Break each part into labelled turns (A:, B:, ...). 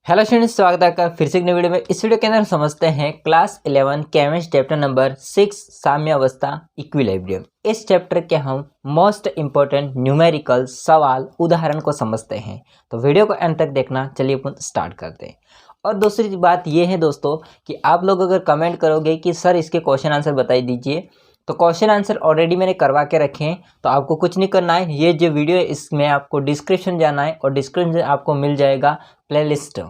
A: Hello students, स्वागत है आपका फिर से एक नई वीडियो में। इस वीडियो के अंदर समझते हैं क्लास 11 केमिस्ट्री चैप्टर नंबर 6 साम्यावस्था इक्विलिब्रियम। इस चैप्टर के हम मोस्ट इंपॉर्टेंट न्यूमेरिकल सवाल उदाहरण को समझते हैं। तो वीडियो को अंत तक देखना। चलिए अपन स्टार्ट करते हैं। और दूसरी बात ये है दोस्तों कि आप लोग अगर कमेंट करोगे कि सर इसके क्वेश्चन आंसर बताई दीजिए, तो क्वेश्चन आंसर ऑलरेडी मैंने करवा के रखे हैं। तो आपको कुछ नहीं करना है, ये जो वीडियो है इसमें आपको डिस्क्रिप्शन जाना है और डिस्क्रिप्शन आपको मिल जाएगा प्लेलिस्ट,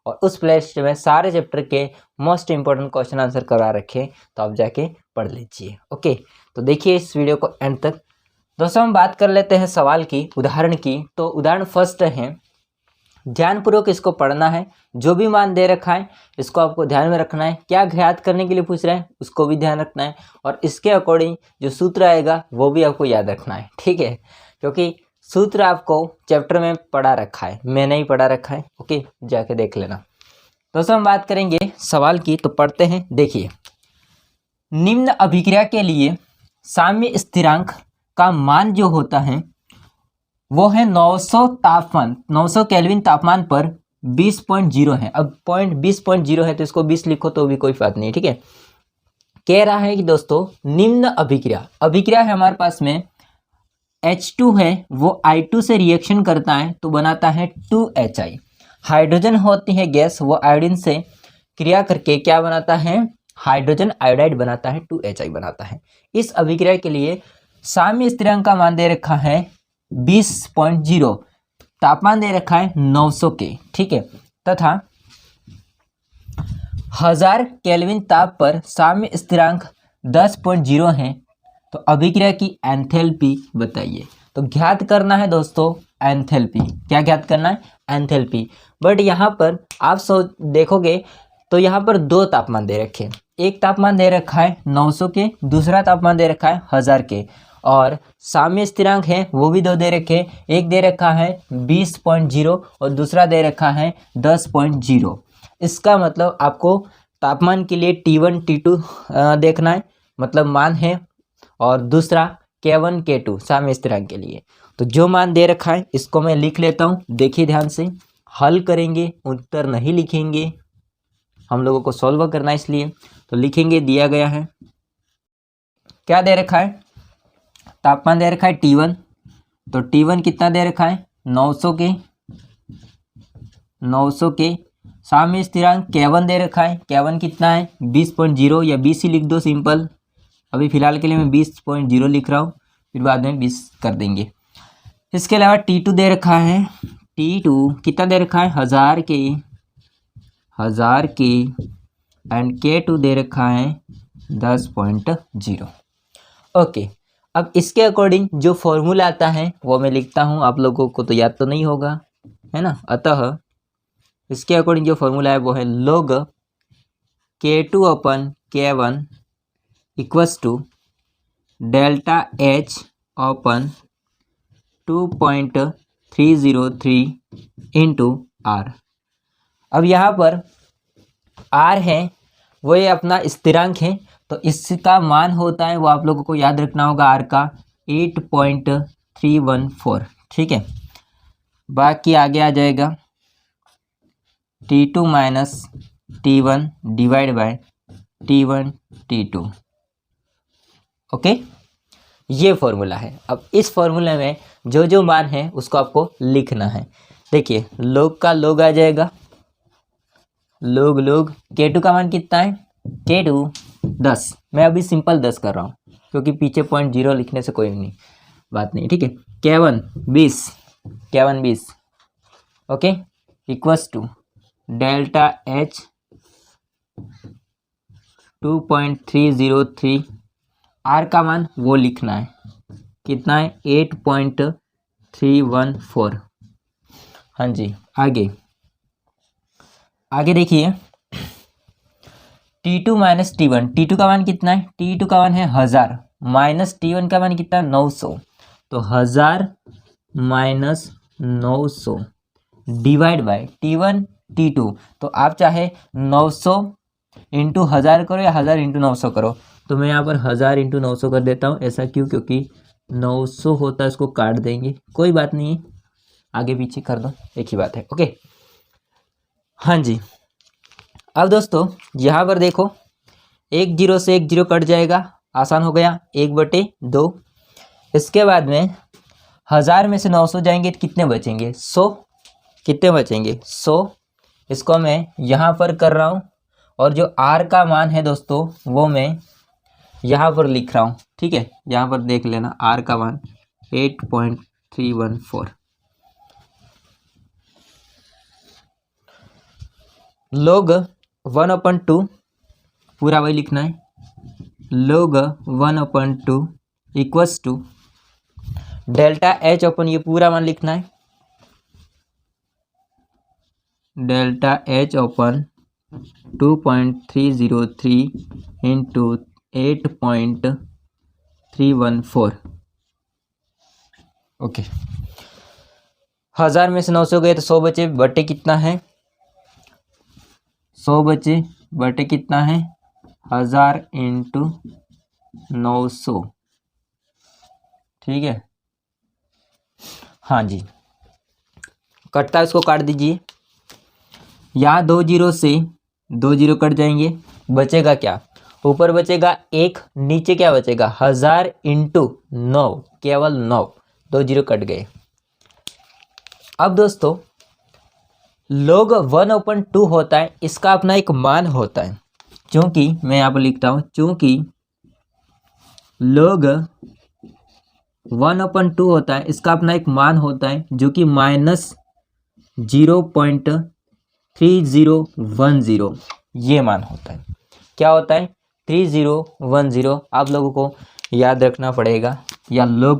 A: और उस प्लेलिस्ट में सारे चैप्टर के मोस्ट इंपॉर्टेंट क्वेश्चन आंसर करवा रखे हैं। तो आप जाके पढ़ लीजिए। ओके, तो देखिए इस वीडियो को एंड तक। दोस्तों हम बात कर लेते हैं सवाल की, उदाहरण की। तो उदाहरण फर्स्ट है, ध्यानपूर्वक इसको पढ़ना है। जो भी मान दे रखा है इसको आपको ध्यान में रखना है। क्या ज्ञात करने के लिए पूछ रहे हैं उसको भी ध्यान रखना है, और इसके अकॉर्डिंग जो सूत्र आएगा वो भी आपको याद रखना है, ठीक है। क्योंकि सूत्र आपको चैप्टर में पढ़ा रखा है, मैंने ही पढ़ा रखा है। ओके, जाके देख लेना। दोस्तों हम बात करेंगे सवाल की, तो पढ़ते हैं। देखिए, निम्न अभिक्रिया के लिए साम्य स्थिरांक का मान जो होता है वो है 900 तापमान, 900 केल्विन तापमान पर 20.0 है। अब पॉइंट 20.0 है तो इसको 20 लिखो तो भी कोई बात नहीं, ठीक है। कह रहा है कि दोस्तों निम्न अभिक्रिया है हमारे पास में H2 है, वो I2 से रिएक्शन करता है तो बनाता है 2HI। हाइड्रोजन होती है गैस, वो आयोडीन से क्रिया करके क्या बनाता है, हाइड्रोजन आयोडाइड बनाता है, 2HI बनाता है। इस अभिक्रिया के लिए साम्य स्थिरांक का मान दे रखा है 20.0, तापमान दे रखा है 900 के, ठीक है, तथा 1000 केल्विन ताप पर साम्य स्थिरांक 10.0 है। तो अभिक्रिया की एंथैल्पी बताइए। तो ज्ञात करना है दोस्तों एंथैल्पी। क्या ज्ञात करना है? एंथैल्पी। बट यहाँ पर आप देखोगे तो यहाँ पर दो तापमान दे रखे हैं। एक तापमान दे रखा है 900 के, दूसरा तापमान दे रखा है 1000 के, और साम्य स्थिरांक है वो भी दो दे रखे हैं। एक दे रखा है 20.0 और दूसरा दे रखा है 10.0। इसका मतलब आपको तापमान के लिए T1 T2 देखना है, मतलब मान है, और दूसरा K1 K2 साम्य स्थिरांक के लिए। तो जो मान दे रखा है इसको मैं लिख लेता हूँ। देखिए ध्यान से, हल करेंगे, उत्तर नहीं लिखेंगे, हम लोगों को सॉल्व करना है इसलिए। तो लिखेंगे, दिया गया है, क्या दे रखा है, तापमान दे रखा है T1। तो T1 कितना दे रखा है, 900 के, 900 के। साम्य स्थिरांक K1 दे रखा है, K1 कितना है 20.0, या 20 ही लिख दो सिंपल। अभी फिलहाल के लिए मैं 20.0 लिख रहा हूँ, फिर बाद में 20 कर देंगे। इसके अलावा T2 दे रखा है, T2 कितना दे रखा है, 1000 के, 1000 के, एंड K2 दे रखा है 10.0। ओके, अब इसके अकॉर्डिंग जो फॉर्मूला आता है वो मैं लिखता हूँ। आप लोगों को तो याद तो नहीं होगा, है ना। अतः इसके अकॉर्डिंग जो फॉर्मूला है वो है log K2 upon K1 equals to delta H upon 2.303 into R। अब यहाँ पर R है वो ये अपना स्थिरांक है, तो इसका मान होता है, वो आप लोगों को याद रखना होगा, R का 8.314, ठीक है। बाकी आगे आ जाएगा T2 minus T1 divide by T1 T2। Okay, ये फॉर्मूला है। अब इस फॉर्मूले में जो जो मान है उसको आपको लिखना है। देखिए, लोग का लोग आ जाएगा, लोग K2 का मान कितना है, K2 10। मैं अभी सिंपल 10 कर रहा हूँ क्योंकि पीछे 0.0 लिखने से कोई नहीं बात नहीं, ठीक है। K1 20, K1 20, okay, equals to delta H 2.303। R का मान वो लिखना है, कितना है 8.314। हाँ जी, आगे देखिए, T2 माइनस T1, T2 का मान कितना है, T2 का मान है 1000, माइनस T1 का मान कितना है 900। तो 1000 minus 900 divide by T1 T2। तो आप चाहे 900 इंटू 1000 करो या 1000 इंटू 900 करो। तो मैं यहाँ पर 1000 इंटू 900 कर देता हूँ। ऐसा क्यों? क्योंकि 900 होता है, इसको काट देंगे, कोई बात नहीं है, आगे पीछे कर दो, एक ही बात है। ओके, हाँ जी, अब दोस्तों यहाँ पर देखो, 1 0 से 1 0 कट जाएगा, आसान हो गया, 1/2। इसके बाद में 1000 में से 900 जाएंगे तो कितने बचेंगे? 100। कितने बचेंगे? 100। इसको मैं यहाँ पर कर रहा हूँ और जो r का मान है दोस्तों वो मैं यहाँ पर लिख रहा हूँ, ठीक है। यहाँ पर देख लेना r का मान 8.314। log 1/2 पूरा वही लिखना है, log 1/2 equals to delta H upon ये पूरा मान लिखना है, delta H upon 2.303 into 8.314। Okay, 1000 में से 900 गए तो 100 बचे, बटे कितना है? 100 बचे बटे कितना है? 1000 इंटू 900, ठीक है। हाँ जी, कटता है उसको काट दीजिए। यहाँ 2 0 से 2 0 कट जाएंगे, बचेगा क्या? ऊपर बचेगा 1, नीचे क्या बचेगा? 1000 इंटू 9, केवल 9, 2 0 कट गए। अब दोस्तों log 1/2 होता है, इसका अपना एक मान होता है, क्योंकि मैं यहाँ पर लिखता हूँ, चूंकि log 1/2 होता है, इसका अपना एक मान होता है जो कि -0.3010 ये मान होता है। क्या होता है? 3010। आप लोगों को याद रखना पड़ेगा, या log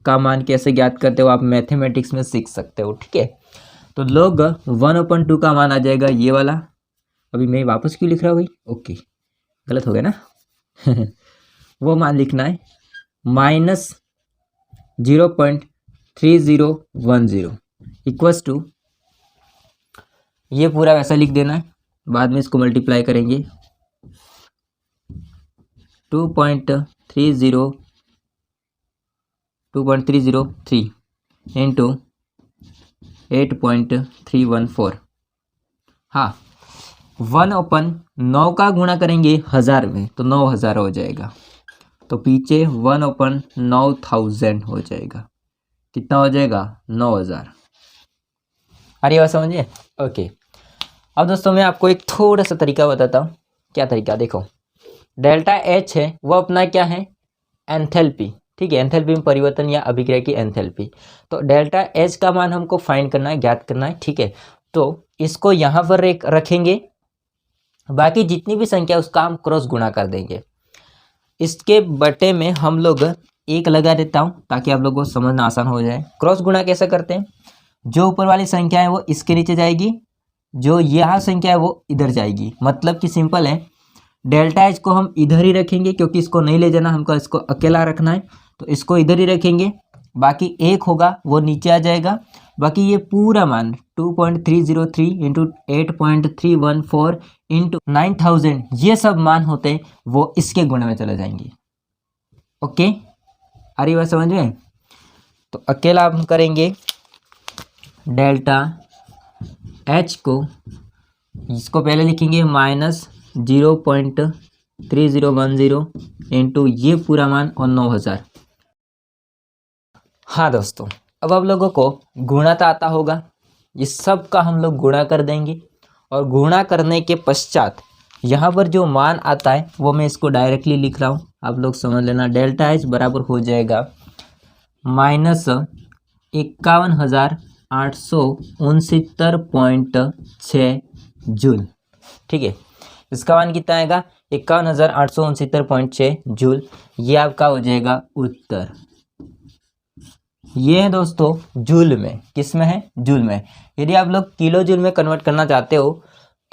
A: का मान कैसे ज्ञात करते हो आप मैथमेटिक्स में सीख सकते हो, ठीक है। तो log 1/2 का मान आ जाएगा ये वाला। अभी मैं वापस क्यों लिख रहा हूँ भाई? ओके, गलत हो गया ना। वो मान लिखना है -0.3010 इक्वल्स टू, ये पूरा वैसा लिख देना है, बाद में इसको मल्टीप्लाई करेंगे 2.303 इंटू 8.314। हाँ, 1/9 का गुणा करेंगे 1000 में तो 9000 हो जाएगा, तो पीछे 1/9000 हो जाएगा। कितना हो जाएगा? 9000। अरे बात समझिए? ओके, अब दोस्तों मैं आपको एक थोड़ा सा तरीका बताता हूँ। क्या तरीका? देखो, डेल्टा एच है वो अपना क्या है? एंथैल्पी, ठीक है। एंथैल्पी में परिवर्तन या अभिक्रिया की एंथैल्पी। तो डेल्टा एच का मान हमको फाइंड करना है, ज्ञात करना है, ठीक है। तो इसको यहाँ पर रखेंगे, बाकी जितनी भी संख्या उसका हम क्रॉस गुणा कर देंगे। इसके बटे में हम लोग 1 लगा देता हूँ ताकि आप लोगों को समझना आसान हो जाए। क्रॉस गुणा कैसे करते हैं? जो ऊपर वाली संख्या है वो इसके नीचे जाएगी, जो यह संख्या है वो इधर जाएगी। मतलब कि सिंपल है, डेल्टा एच को हम इधर ही रखेंगे क्योंकि इसको नहीं ले जाना, हमको इसको अकेला रखना है, तो इसको इधर ही रखेंगे। बाकी 1 होगा वो नीचे आ जाएगा। बाकी ये पूरा मान 2.303 इंटू 8.314 इंटू 9000 ये सब मान होते हैं वो इसके गुणे में चले जाएंगे। ओके, आ रही बात समझ में? तो अकेला हम करेंगे डेल्टा एच को, इसको पहले लिखेंगे -0.3010 इंटू ये पूरा मान और 9000। हाँ दोस्तों, अब आप लोगों को गुणा तो आता होगा, इस सब का हम लोग गुणा कर देंगे और गुणा करने के पश्चात यहाँ पर जो मान आता है वो मैं इसको डायरेक्टली लिख रहा हूँ, आप लोग समझ लेना। डेल्टा एच बराबर हो जाएगा -51,869.6 जूल, ठीक है। इसका मान कितना आएगा? 51,869.6 जूल। ये आपका हो जाएगा उत्तर। ये है दोस्तों जूल में, किस में है? जूल में। यदि आप लोग किलो जूल में कन्वर्ट करना चाहते हो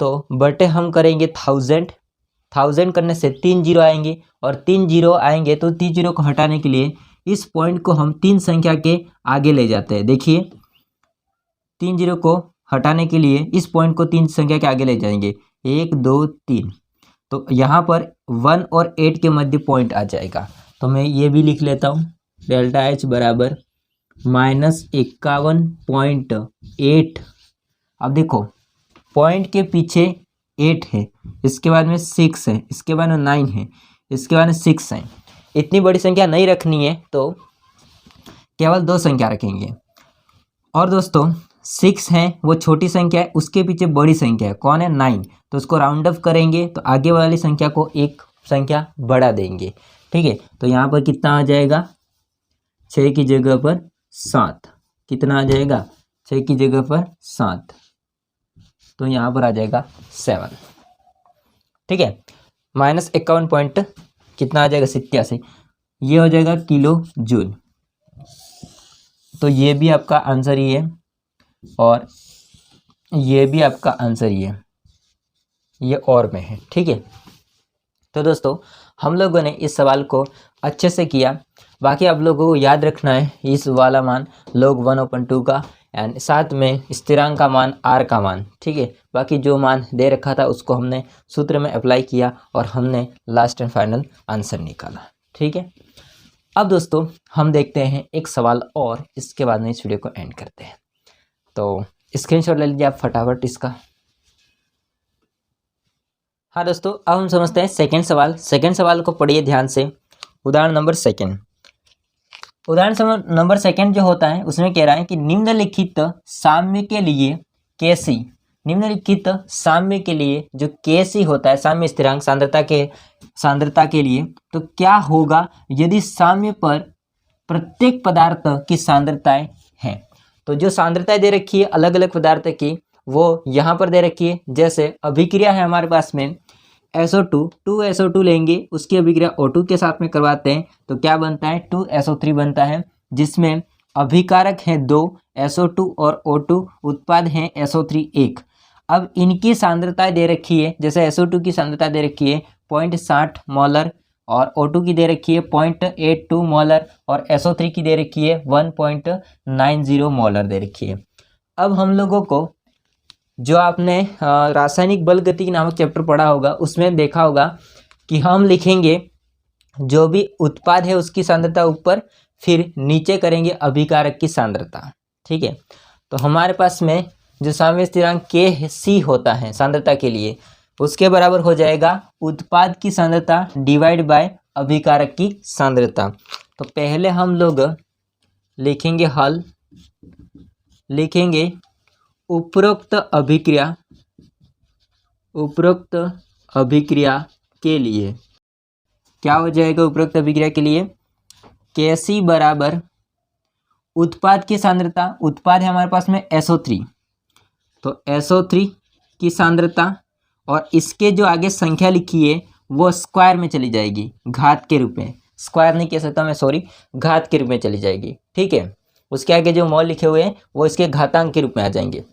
A: तो बटे हम करेंगे 1000 करने से 3 जीरो आएंगे, और 3 जीरो आएंगे तो 3 जीरो को हटाने के लिए इस पॉइंट को हम 3 संख्या के आगे ले जाते हैं। देखिए, 3 जीरो को हटाने के लिए इस पॉइंट को 3 संख्या के आगे ले जाएंगे, 1 2 3, तो यहाँ पर 1 और 8 के मध्य पॉइंट आ जाएगा। तो मैं ये भी लिख लेता हूँ, डेल्टा एच बराबर -51.8। अब देखो पॉइंट के पीछे 8 है, इसके बाद में 6 है, इसके बाद में 9 है, इसके बाद में 6 है। इतनी बड़ी संख्या नहीं रखनी है तो केवल 2 संख्या रखेंगे। और दोस्तों 6 है वो छोटी संख्या है, उसके पीछे बड़ी संख्या है, कौन है 9, तो उसको राउंड अप करेंगे तो आगे वाली संख्या को एक संख्या बढ़ा देंगे। ठीक है, तो यहाँ पर कितना आ जाएगा, 6 की जगह पर 7, कितना आ जाएगा 6 की जगह पर 7, तो यहाँ पर आ जाएगा 7। ठीक है, -51 पॉइंट कितना आ जाएगा 87, ये हो जाएगा किलो जूल। तो ये भी आपका आंसर ही है और ये भी आपका आंसर ही है, ये और में है। ठीक है, तो दोस्तों हम लोगों ने इस सवाल को अच्छे से किया। बाकी आप लोगों को याद रखना है इस वाला मान log 1/2 का एंड साथ में स्थिरांक का मान r का मान। ठीक है, बाकी जो मान दे रखा था उसको हमने सूत्र में अप्लाई किया और हमने लास्ट एंड फाइनल आंसर निकाला। ठीक है, अब दोस्तों हम देखते हैं एक सवाल और, इसके बाद में इस वीडियो को एंड करते हैं। तो स्क्रीनशॉट ले लीजिए आप फटाफट इसका। हाँ दोस्तों, अब हम समझते हैं सेकंड सवाल। सेकंड सवाल को पढ़िए ध्यान से। उदाहरण नंबर सेकंड, उदाहरण नंबर सेकंड जो होता है उसमें कह रहा है कि निम्नलिखित साम्य के लिए केसी, निम्नलिखित साम्य के लिए जो केसी होता है, साम्य स्थिरांक सांद्रता के लिए, तो क्या होगा यदि साम्य पर प्रत्येक पदार्थ की सांद्रताएं हैं। तो जो सांद्रताएं दे रखी है अलग अलग पदार्थ की वो यहाँ पर दे रखी है। जैसे अभिक्रिया है हमारे पास में SO2, 2SO2 लेंगे, उसकी अभिक्रिया O2 के साथ में करवाते हैं तो क्या बनता है 2SO3 बनता है, जिसमें अभिकारक है 2 SO2 और O2, उत्पाद है SO3 1। अब इनकी सांद्रता दे रखी है, जैसे SO2 की सांद्रता दे रखी है 0.60 मोलर और O2 की दे रखी है 0.82 मोलर और SO3 की दे रखी है 1.90 मोलर दे रखी है। अब हम लोगों को जो आपने रासायनिक बल गतिकी नामक चैप्टर पढ़ा होगा उसमें देखा होगा कि हम लिखेंगे जो भी उत्पाद है उसकी सांद्रता ऊपर, फिर नीचे करेंगे अभिकारक की सांद्रता। ठीक है, तो हमारे पास में जो साम्य स्थिरांक Kc होता है सांद्रता के लिए, उसके बराबर हो जाएगा उत्पाद की सांद्रता डिवाइड बाय अभिकारक की सांद्रता। तो पहले हम लोग लिखेंगे हल, लिखेंगे उपरोक्त अभिक्रिया के लिए क्या हो जाएगा, उपरोक्त अभिक्रिया के लिए Kc बराबर उत्पाद की सांद्रता, उत्पाद है हमारे पास में SO3, तो SO3 की सांद्रता और इसके जो आगे संख्या लिखी है वो स्क्वायर में चली जाएगी, घात के रूप में, स्क्वायर नहीं कह सकता मैं सॉरी, घात के रूप में चली जाएगी। ठीक है, उसके आगे जो मोल लिखे हुए हैं वो इसके घातांक के रूप में आ जाएंगे।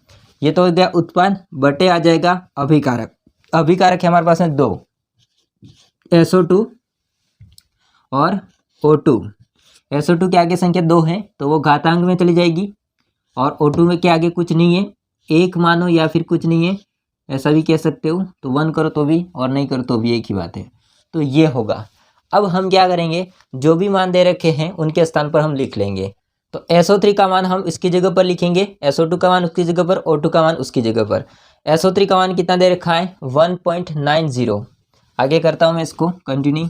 A: ये तो हो गया उत्पाद, बटे आ जाएगा अभिकारक। अभिकारक है हमारे पास में 2 SO2 और O2। SO2 के आगे संख्या 2 है तो वो घातांक में चली जाएगी और O2 में के आगे कुछ नहीं है, 1 मानो या फिर कुछ नहीं है, ऐसा भी कह सकते हो। तो 1 करो तो भी और नहीं करो तो भी एक ही बात है, तो ये होगा। अब हम क्या करेंगे, जो भी मान दे रखे हैं उनके स्थान पर हम लिख लेंगे। तो SO3 का मान हम इसकी जगह पर लिखेंगे, SO2 का मान उसकी जगह पर, O2 का मान उसकी जगह पर। SO3 का मान कितना दे रखा है 1.90। आगे करता हूँ मैं इसको कंटिन्यू।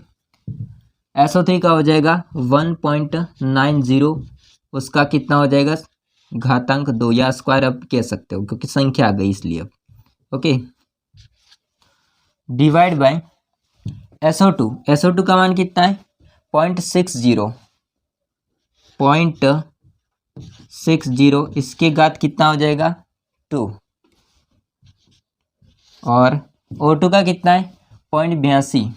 A: SO3 का हो जाएगा 1.90, उसका कितना हो जाएगा घातांक 2 या स्क्वायर अब कह सकते हो क्योंकि संख्या आ गई इसलिए। Okay, divide by SO2, SO2 का मान कितना है 0.60, 0.60, इसके घात कितना हो जाएगा 2 और O2 का कितना है 0.82,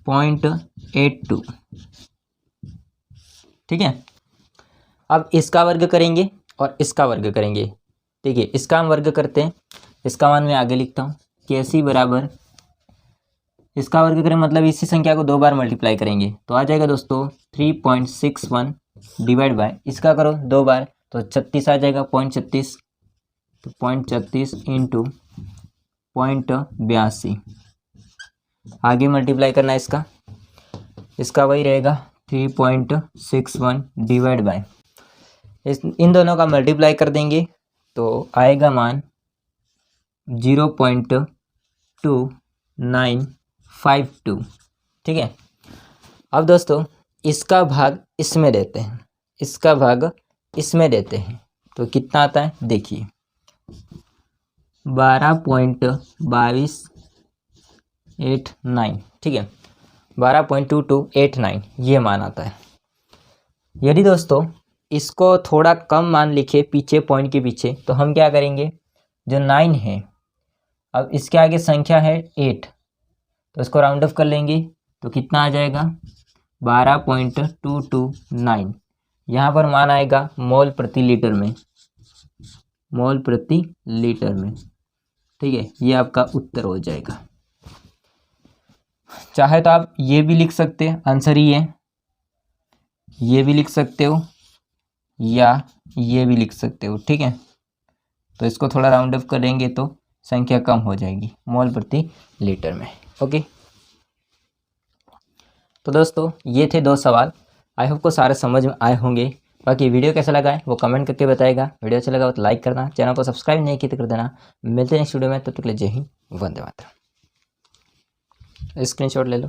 A: 0.82। ठीक है, अब इसका वर्ग करेंगे और इसका वर्ग करेंगे। ठीक है, इसका हम वर्ग करते हैं, इसका मान मैं आगे लिखता हूँ Kc बराबर, इसका वर्ग करें मतलब इसी संख्या को 2 बार मल्टीप्लाई करेंगे तो आ जाएगा दोस्तों 3.61 डिवाइड बाय, इसका करो 2 बार तो 36 आ जाएगा 0.36, तो 0.36 इंटू 0.82, आगे मल्टीप्लाई करना है इसका वही रहेगा 3.61 डिवाइड बाय, इन दोनों का मल्टीप्लाई कर देंगे तो आएगा मान 0.2952। ठीक है। अब दोस्तों इसका भाग इसमें देते हैं, इसका भाग इसमें देते हैं तो कितना आता है देखिए, 12.2289। ठीक है, 12.2289 ये मान आता है। यदि दोस्तों इसको थोड़ा कम मान लिखे पीछे पॉइंट के पीछे, तो हम क्या करेंगे, जो 9 है, अब इसके आगे संख्या है 8, तो इसको राउंड ऑफ कर लेंगे तो कितना आ जाएगा 12.229। यहाँ पर मान आएगा मोल प्रति लीटर में, मोल प्रति लीटर में। ठीक है, ये आपका उत्तर हो जाएगा। चाहे तो आप ये भी लिख सकते हैं, आंसर ही है, ये भी लिख सकते हो या ये भी लिख सकते हो। ठीक है, तो इसको थोड़ा राउंड ऑफ करेंगे तो संख्या कम हो जाएगी मोल प्रति लीटर में। ओके, तो दोस्तों ये थे 2 सवाल। आई होप को सारे समझ में आए होंगे। बाकी वीडियो कैसा लगा है वो कमेंट करके बताएगा। वीडियो अच्छा लगा हो तो लाइक करना, चैनल को सब्सक्राइब नहीं किया तो कर देना। मिलते हैं नेक्स्ट वीडियो में, तब तक के लिए जय हिंद, वंदे मातरम। स्क्रीनशॉट ले लो।